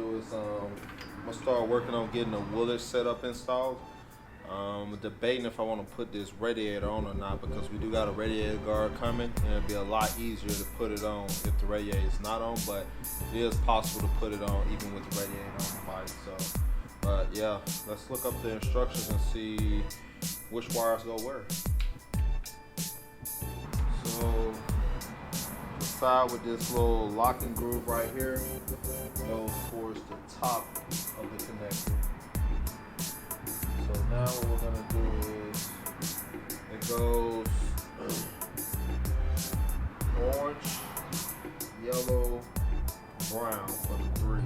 do is I'm gonna start working on getting the Woolich setup installed. I'm debating if I want to put this radiator on or not, because we do got a radiator guard coming, and it'd be a lot easier to put it on if the radiator is not on, but it is possible to put it on even with the radiator on the bike. So, but yeah, let's look up the instructions and see which wires go where. So the side with this little locking groove right here goes towards the top of the connector. So now what we're gonna do is it goes orange, yellow, brown for the 3.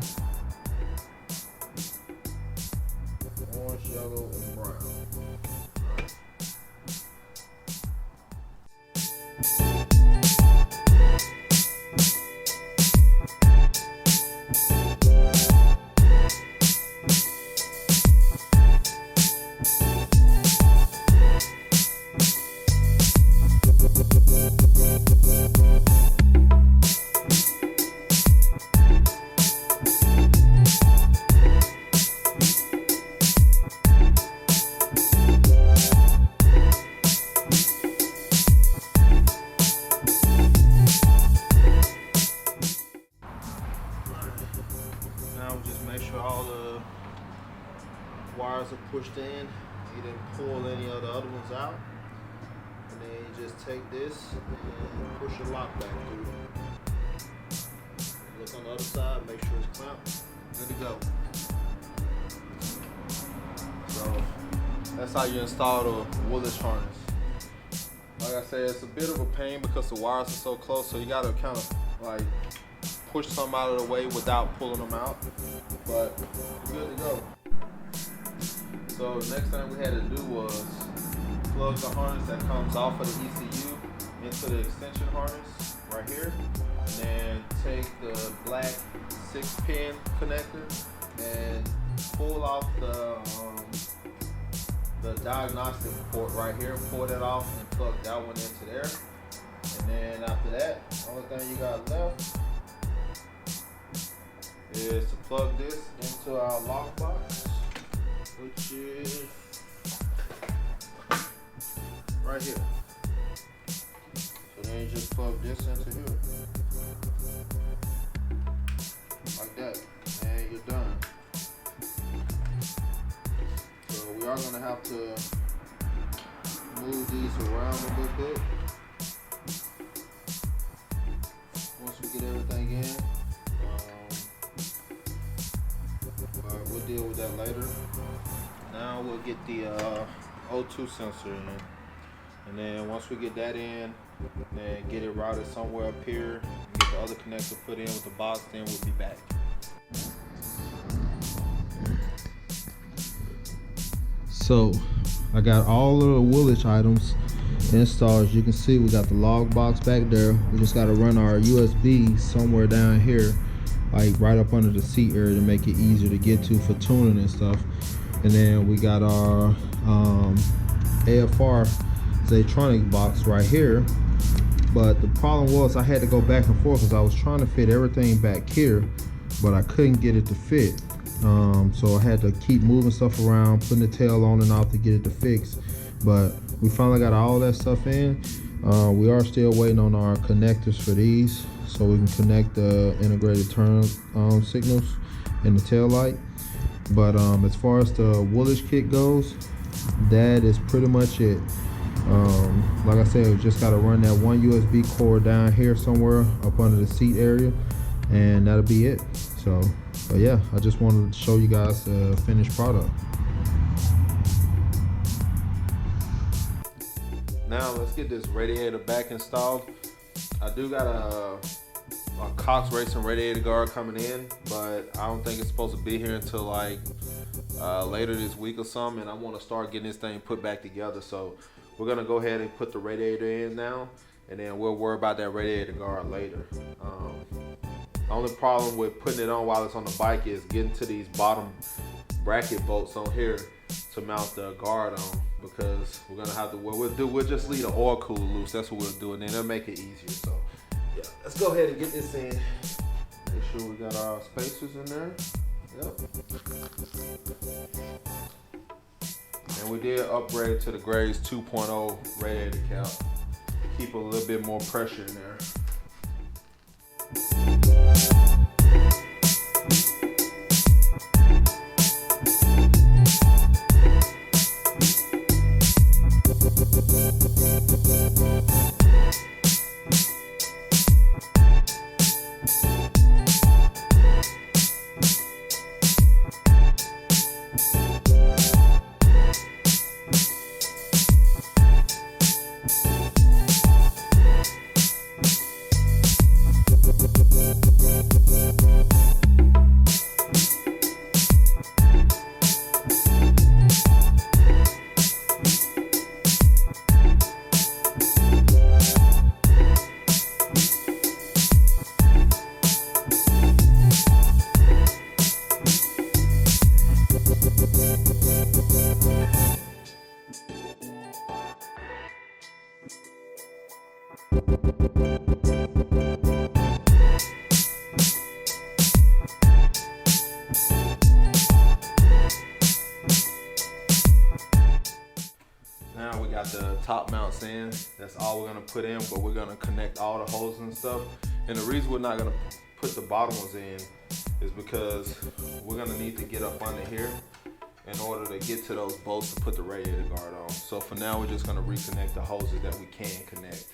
Orange, yellow, and brown. Wires are pushed in, you didn't pull any of the other ones out, and then you just take this and push your lock back through. Look on the other side, make sure it's clamped, good to go. So that's how you install the Woolich harness. Like I said, it's a bit of a pain because the wires are so close, so you gotta kind of like push some out of the way without pulling them out, but you're good to go. So the next thing we had to do was plug the harness that comes off of the ECU into the extension harness right here, and then take the black 6-pin connector and pull off the diagnostic port right here, pull that off and plug that one into there. And then after that, the only thing you got left is to plug this into our lock box, which is right here. So then you just plug this into here, like that, and you're done. So we are gonna have to move these around a little bit once we get everything in. But we'll deal with that later. Now we'll get the O2 sensor in, and then once we get that in, then get it routed somewhere up here, and get the other connector put in with the box, then we'll be back. So I got all of the Woolich items installed. As you can see, we got the log box back there. We just got to run our USB somewhere down here, like right up under the seat area, to make it easier to get to for tuning and stuff. And then we got our AFR Zatronic box right here. But the problem was I had to go back and forth because I was trying to fit everything back here, but I couldn't get it to fit. So I had to keep moving stuff around, putting the tail on and off to get it to fix. But we finally got all that stuff in. We are still waiting on our connectors for these, so we can connect the integrated turn signals in the tail light. But as far as the Woolich kit goes, that is pretty much it. Like I said, we just got to run that one USB cord down here somewhere up under the seat area, and that'll be it. So, but yeah, I just wanted to show you guys the finished product. Now let's get this radiator back installed. I do got a Cox Racing radiator guard coming in, but I don't think it's supposed to be here until like later this week or something, and I want to start getting this thing put back together. So we're gonna go ahead and put the radiator in now, and then we'll worry about that radiator guard later. The only problem with putting it on while it's on the bike is getting to these bottom bracket bolts on here to mount the guard on, because we're gonna have to, we'll just leave the oil cooler loose. That's what we'll do, and then it'll make it easier. So yeah, let's go ahead and get this in. Make sure we got our spacers in there. Yep. And we did upgrade to the Grays 2.0 radiator cap. Keep a little bit more pressure in there. Now we got the top mounts in. That's all we're gonna put in, but we're gonna connect all the hoses and stuff. And the reason we're not gonna put the bottom ones in is because we're gonna need to get up under here in order to get to those bolts to put the radiator guard on. So for now, we're just gonna reconnect the hoses that we can connect.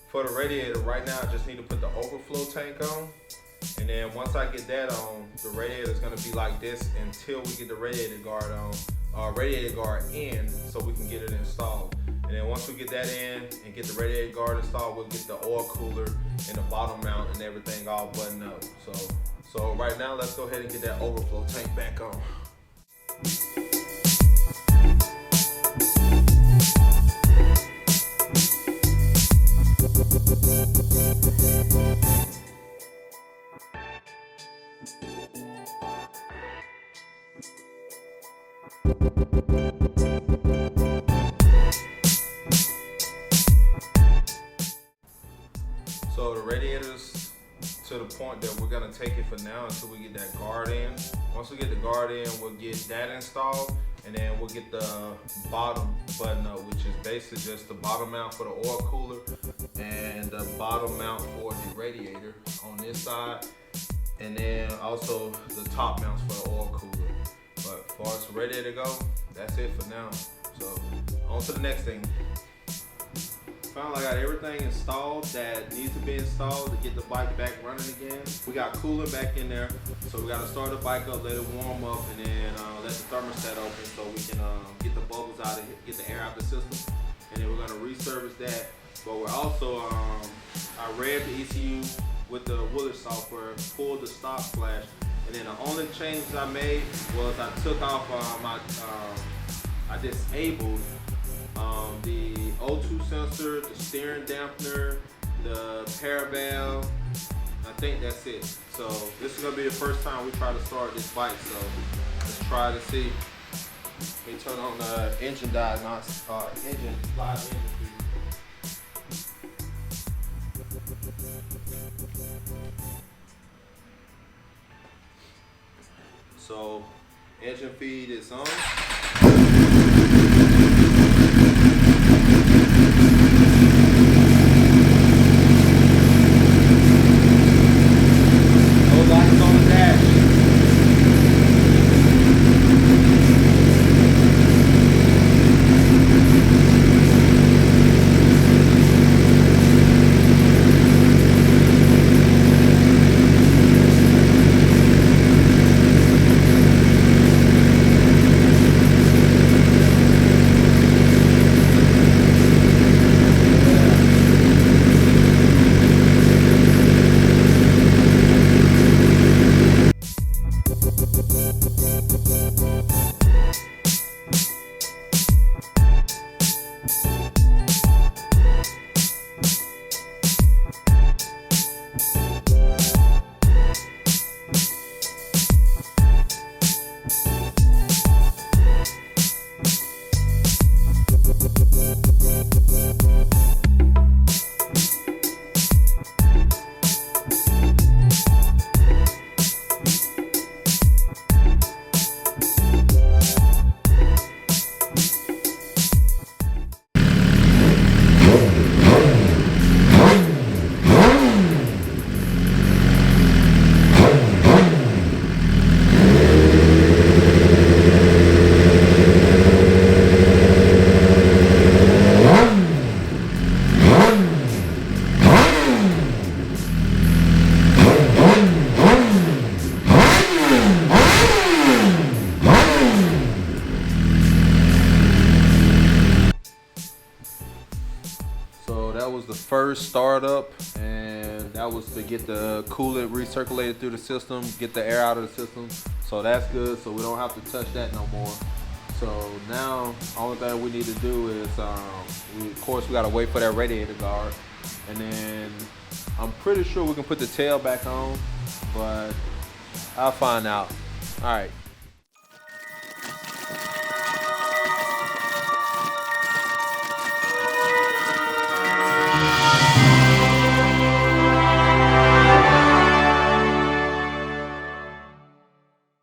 For the radiator, right now I just need to put the overflow tank on, and then once I get that on, the radiator is going to be like this until we get the radiator guard on, radiator guard in, so we can get it installed. And then once we get that in and get the radiator guard installed, we'll get the oil cooler and the bottom mount and everything all buttoned up. So right now, let's go ahead and get that overflow tank back on. So the radiator's to the point that we're gonna take it for now until we get that guard in. Once we get the guard in, we'll get that installed, and then we'll get the bottom button up, which is basically just the bottom mount for the oil cooler and the bottom mount for the radiator on this side, and then also the top mounts for the oil cooler. But as far as the radiator go, that's it for now. So on to the next thing. Finally, I got everything installed that needs to be installed to get the bike back running again. We got cooling back in there, so we got to start the bike up, let it warm up, and then let the thermostat open so we can get the bubbles out of it, get the air out the system, and then we're going to reservice that. But we're also, I read the ECU with the Woolich software, pulled the stop flash, and then the only changes I made was I took off I disabled the O2 sensor, the steering dampener, the paravalve. I think that's it. So this is gonna be the first time we try to start this bike. So let's try to see. Let me turn on the engine diagnostics, live engine feed. So engine feed is on. that was the first startup, and that was to get the coolant recirculated through the system, get the air out of the system. So that's good, so we don't have to touch that no more. So now, only thing we need to do is, of course, we gotta wait for that radiator guard, and then I'm pretty sure we can put the tail back on, but I'll find out. All right.